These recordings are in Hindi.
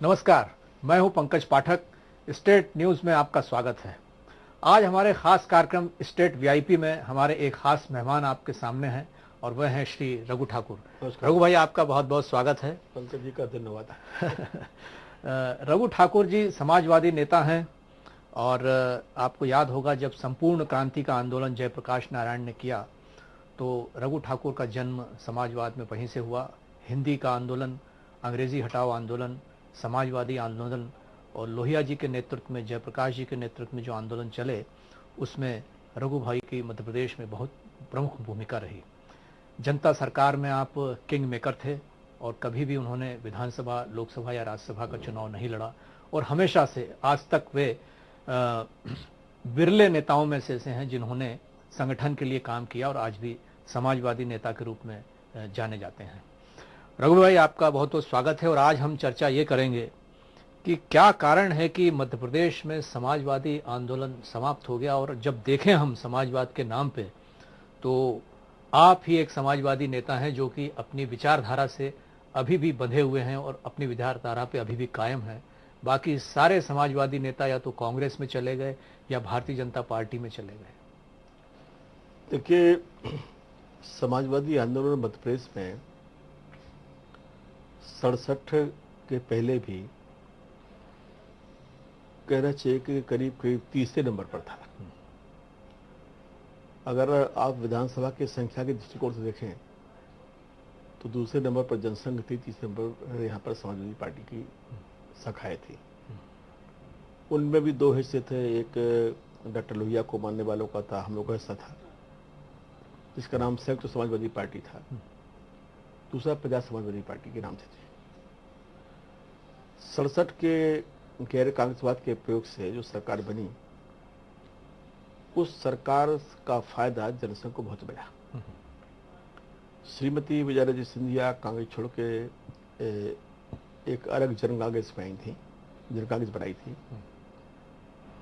नमस्कार, मैं हूं पंकज पाठक। स्टेट न्यूज में आपका स्वागत है। आज हमारे खास कार्यक्रम स्टेट वीआईपी में हमारे एक खास मेहमान आपके सामने हैं और वह हैं श्री रघु ठाकुर। रघु भाई, आपका बहुत बहुत स्वागत है। पंकज जी का धन्यवाद। रघु ठाकुर जी समाजवादी नेता हैं और आपको याद होगा जब संपूर्ण क्रांति का आंदोलन जयप्रकाश नारायण ने किया तो रघु ठाकुर का जन्म समाजवाद में वहीं से हुआ। हिंदी का आंदोलन, अंग्रेजी हटाओ आंदोलन, समाजवादी आंदोलन और लोहिया जी के नेतृत्व में, जयप्रकाश जी के नेतृत्व में जो आंदोलन चले उसमें रघु भाई की मध्य प्रदेश में बहुत प्रमुख भूमिका रही। जनता सरकार में आप किंग मेकर थे और कभी भी उन्होंने विधानसभा, लोकसभा या राज्यसभा का चुनाव नहीं लड़ा और हमेशा से आज तक वे विरले नेताओं में से हैं जिन्होंने संगठन के लिए काम किया और आज भी समाजवादी नेता के रूप में जाने जाते हैं। रघु भाई, आपका बहुत बहुत स्वागत है और आज हम चर्चा ये करेंगे कि क्या कारण है कि मध्य प्रदेश में समाजवादी आंदोलन समाप्त हो गया। और जब देखें हम समाजवाद के नाम पे तो आप ही एक समाजवादी नेता हैं जो कि अपनी विचारधारा से अभी भी बंधे हुए हैं और अपनी विचारधारा पे अभी भी कायम हैं। बाकी सारे समाजवादी नेता या तो कांग्रेस में चले गए या भारतीय जनता पार्टी में चले गए। देखिए, समाजवादी आंदोलन मध्य प्रदेश में 67 के पहले भी कहना चाहिए कि करीब करीब तीसरे नंबर पर था। अगर आप विधानसभा की संख्या के दृष्टिकोण से देखें तो दूसरे नंबर पर जनसंघ थी, तीसरे नंबर पर यहाँ पर समाजवादी पार्टी की शाखाएं थी। उनमें भी दो हिस्से थे, एक डॉक्टर लोहिया को मानने वालों का था, हम लोग का हिस्सा था जिसका नाम संयुक्त समाजवादी पार्टी था। दूसरा प्रजा समाजवादी पार्टी के नाम से थी। 67 के गैर कांग्रेसवाद के प्रयोग से जो सरकार बनी, उस सरकार का फायदा जनसंघ को बहुत मिला। श्रीमती विजयाराजे सिंधिया कांग्रेस छोड़ के एक अलग जन कांग्रेस में आई थी, जन कांग्रेस बनाई थी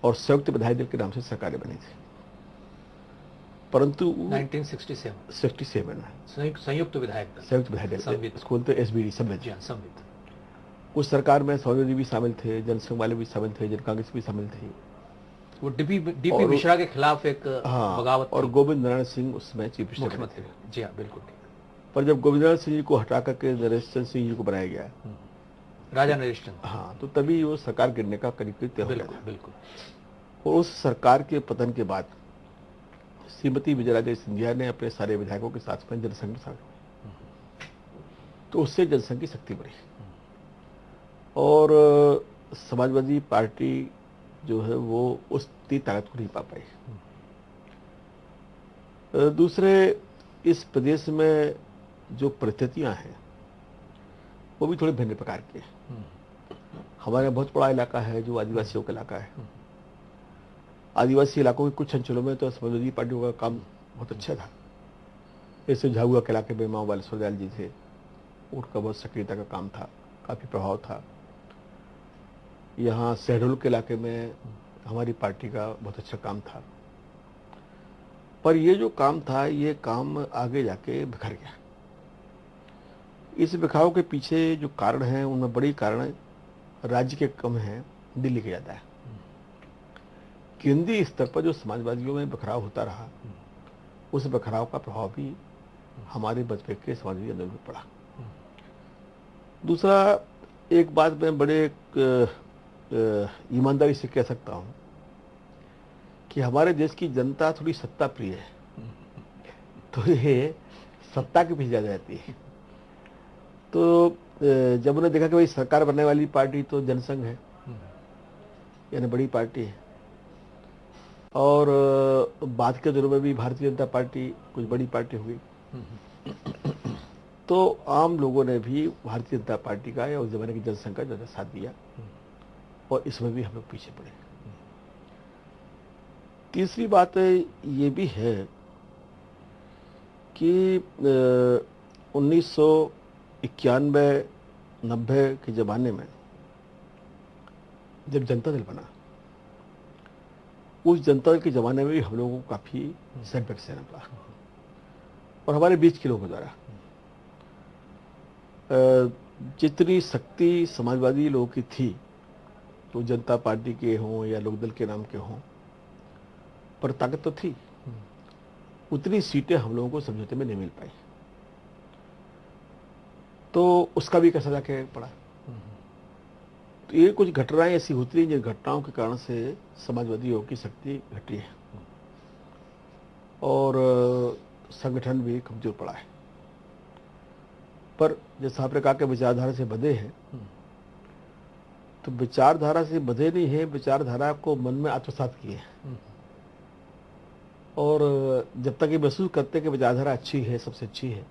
और संयुक्त विधायक दल के नाम से सरकारें बनी थी। परंतु 1967 में संयुक्त विधायक दल, स्कूल तो एसबीडी संवित। उस सरकार में समाजवादी भी शामिल थे, जनसंघ वाले भी शामिल थे, जन कांग्रेस भी शामिल थी। वो डीपी मिश्रा के खिलाफ एक बगावत और गोविंद नारायण सिंह उसमें चीफ मिनिस्टर थे। जी हाँ, बिल्कुल। पर जब गोविंद नारायण सिंह जी को हटा करके नरेश चंद्र सिंह जी को बनाया गया, राजा नरेश चंद्र, हाँ, तो तभी वो सरकार गिरने का करीब करीब तय हो गया था। बिल्कुल। और उस सरकार के पतन के बाद श्रीमती विजयाराजे सिंधिया ने अपने सारे विधायकों के साथ में जनसंघ में शामिल हुए, तो उससे जनसंघ की शक्ति बढ़ी और समाजवादी पार्टी जो है वो उस ताकत को नहीं पा पाई। दूसरे, इस प्रदेश में जो परिस्थितियां हैं वो भी थोड़ी भिन्न प्रकार की है। हमारे बहुत बड़ा इलाका है जो आदिवासियों का इलाका है। आदिवासी इलाकों के कुछ अंचलों में तो समाजवादी पार्टियों का काम बहुत अच्छा था। जैसे झाबुआ के इलाके में माँ बालेश्वर दयाल जी थे, उनका बहुत सक्रियता का काम था, काफी प्रभाव था। यहाँ शहडोल के इलाके में हमारी पार्टी का बहुत अच्छा काम था। पर ये जो काम था, ये काम आगे जाके बिखर गया। इस बिखराव के पीछे जो कारण है उनमें बड़ी कारण राज्य के कम है, दिल्ली के ज्यादा है। केंद्रीय स्तर पर जो समाजवादियों में बिखराव होता रहा, उस बिखराव का प्रभाव भी हमारे बचपन के समाजवादी आंदोलन में पड़ा। दूसरा, एक बात मैं बड़े ईमानदारी से कह सकता हूं कि हमारे देश की जनता थोड़ी सत्ता प्रिय है, तो ये सत्ता के पीछे ज्यादा रहती है। तो जब उन्होंने देखा कि भाई सरकार बनने वाली पार्टी तो जनसंघ है, यानी बड़ी पार्टी है, और बाद के दिनों में भी भारतीय जनता पार्टी कुछ बड़ी पार्टी हो गई, तो आम लोगों ने भी भारतीय जनता पार्टी का या उस जमाने की जनसंघ का ज्यादा साथ दिया और इसमें भी हम लोग पीछे पड़े। तीसरी बात ये भी है कि 1991-90 के जमाने में जब जनता दल बना, उस जनता दल के जमाने में भी हम लोगों को काफी सेटबैक सहना पड़ा और हमारे बीच के लोगों द्वारा जितनी शक्ति समाजवादी लोगों की थी, तो जनता पार्टी के हों या लोकदल के नाम के हों, पर ताकत तो थी, उतनी सीटें हम लोगों को समझौते में नहीं मिल पाई, तो उसका भी कैसा जाके पड़ा। तो ये कुछ घटनाएं ऐसी होती रही जिन घटनाओं के कारण से समाजवादियों की शक्ति घटी है और संगठन भी कमजोर पड़ा है। पर जैसा आपने कहा कि विचारधारा से बंधे हैं, तो विचारधारा से बंधे नहीं है, विचारधारा को मन में आत्मसात किए हैं और जब तक ये महसूस करते हैं कि विचारधारा अच्छी है, सबसे अच्छी है,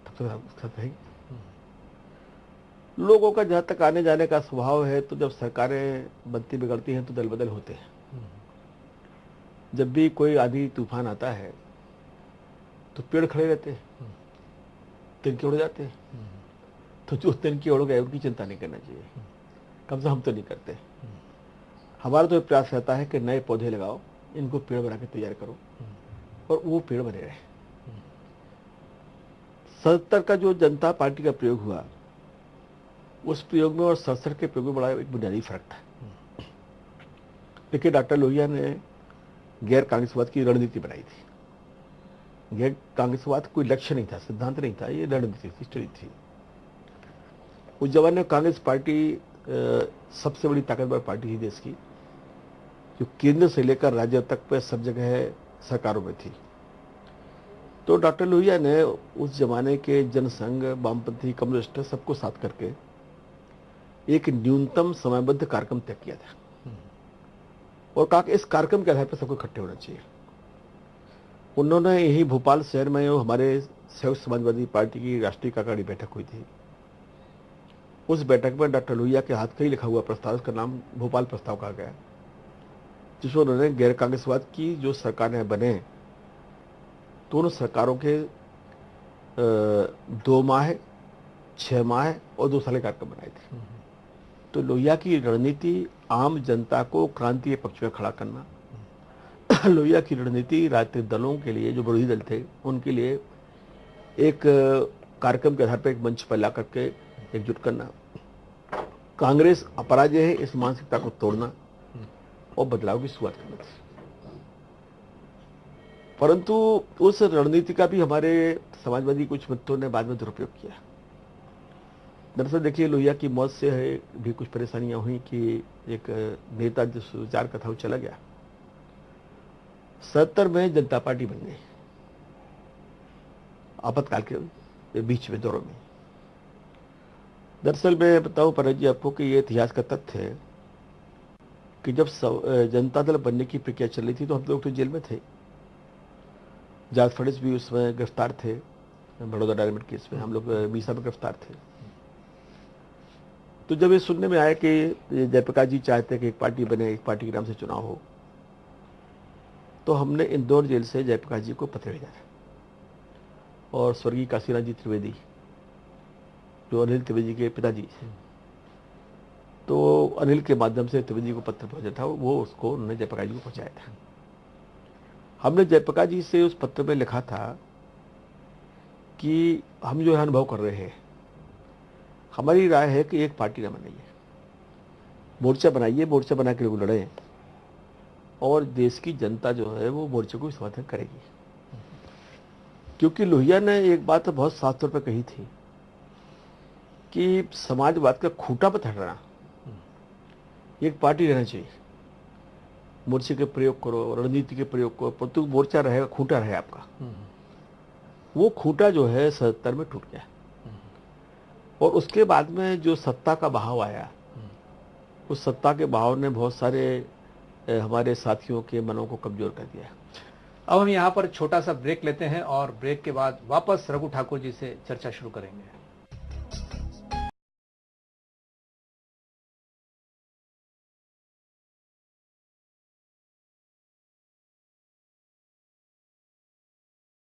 तब तक रहेगी। लोगों का जहां तक आने जाने का स्वभाव है, तो जब सरकारें बनती बिगड़ती हैं तो दल बदल होते हैं। जब भी कोई आंधी तूफान आता है तो पेड़ खड़े रहते हैं, तिनके उड़ जाते हैं, तो जो तिनके उड़ गए उनकी चिंता नहीं करना चाहिए, कम से हम तो नहीं करते। हमारा तो प्रयास रहता है कि नए पौधे लगाओ, इनको पेड़ बना के तैयार करो और वो पेड़ बने रहे। 77 का जो जनता पार्टी का प्रयोग हुआ, उस प्रयोग में और 67 के प्रयोग में बड़ा एक बुनियादी फर्क था। देखिए, डॉक्टर लोहिया ने गैर कांग्रेसवाद की रणनीति बनाई थी। गैर कांग्रेसवाद कोई लक्ष्य नहीं था, सिद्धांत नहीं था, ये रणनीति थी, स्टडी थी। उस जमाने में कांग्रेस पार्टी सबसे बड़ी ताकतवर पार्टी थी देश की, जो केंद्र से लेकर राज्य तक पे सब जगह सरकारों में थी। तो डॉक्टर लोहिया ने उस जमाने के जनसंघ, वामपंथी, कम्युनिस्ट सबको साथ करके एक न्यूनतम समयबद्ध कार्यक्रम तय किया था और कहा कि इस कार्यक्रम के आधार पर सबको इकट्ठे होना चाहिए। उन्होंने यही भोपाल शहर में हमारे संयुक्त समाजवादी पार्टी की राष्ट्रीय कार्यकारिणी बैठक हुई थी। उस बैठक में डॉक्टर लोहिया के हाथ का ही लिखा हुआ प्रस्ताव, उसका नाम भोपाल प्रस्ताव कहा गया, जिसमें उन्होंने गैर कांग्रेसवाद की जो सरकारें बने, दोनों सरकारों के 2 माह, 6 माह और 2 साल के कार्यक्रम बनाए थे। तो लोहिया की रणनीति आम जनता को क्रांति के पक्ष में खड़ा करना, लोहिया की रणनीति राजनीतिक दलों के लिए, जो विरोधी दल थे, उनके लिए एक कार्यक्रम के आधार पर एक मंच पर ला करके एकजुट करना, कांग्रेस अपराजय है इस मानसिकता को तोड़ना और बदलाव की शुरुआत करना थी। परंतु उस रणनीति का भी हमारे समाजवादी कुछ मित्रों ने बाद में दुरुपयोग किया। दरअसल देखिए, लोहिया की मौत से भी कुछ परेशानियां हुई कि एक नेता जो विचार का था वो चला गया। 77 में जनता पार्टी बन गई आपातकाल के बीच में, दौरों में। दरअसल मैं बताऊं परज जी आपको कि ये इतिहास का तथ्य है कि जब जनता दल बनने की प्रक्रिया चल रही थी तो हम लोग तो जेल में थे। जॉर्ज फर्नांडिस भी उसमें गिरफ्तार थे, बड़ौदा डायमंड केस में हम लोग मीसा में गिरफ्तार थे। तो जब ये सुनने में आया कि जयप्रकाश जी चाहते कि एक पार्टी बने, एक पार्टी के नाम से चुनाव हो, तो हमने इंदौर जेल से जयप्रकाश जी को पत्र भेजा और स्वर्गीय काशीनाथ जी त्रिवेदी, जो अनिल त्रिवेदी के पिताजी थे, तो अनिल के माध्यम से त्रिवेदी को पत्र पहुंचा था, वो उसको उन्होंने जयप्रकाश जी को पहुंचाया था। हमने जयप्रकाश जी से उस पत्र में लिखा था कि हम जो अनुभव कर रहे हैं, हमारी राय है कि एक पार्टी ना बनाइए, मोर्चा बनाइए, मोर्चा बना के लोग लड़ें और देश की जनता जो है वो मोर्चे को समर्थन करेगी। क्योंकि लोहिया ने एक बात बहुत साफ तौर पर कही थी कि समाजवाद का खूंटा पर हटना, एक पार्टी रहना चाहिए, मोर्चे के प्रयोग करो, रणनीति के प्रयोग करो, परंतु मोर्चा रहेगा, खूंटा रहे आपका। वो खूंटा जो है 77 में टूट गया और उसके बाद में जो सत्ता का बहाव आया, उस सत्ता के बहाव ने बहुत सारे हमारे साथियों के मनों को कमजोर कर दिया। अब हम यहाँ पर छोटा सा ब्रेक लेते हैं और ब्रेक के बाद वापस रघु ठाकुर जी से चर्चा शुरू करेंगे।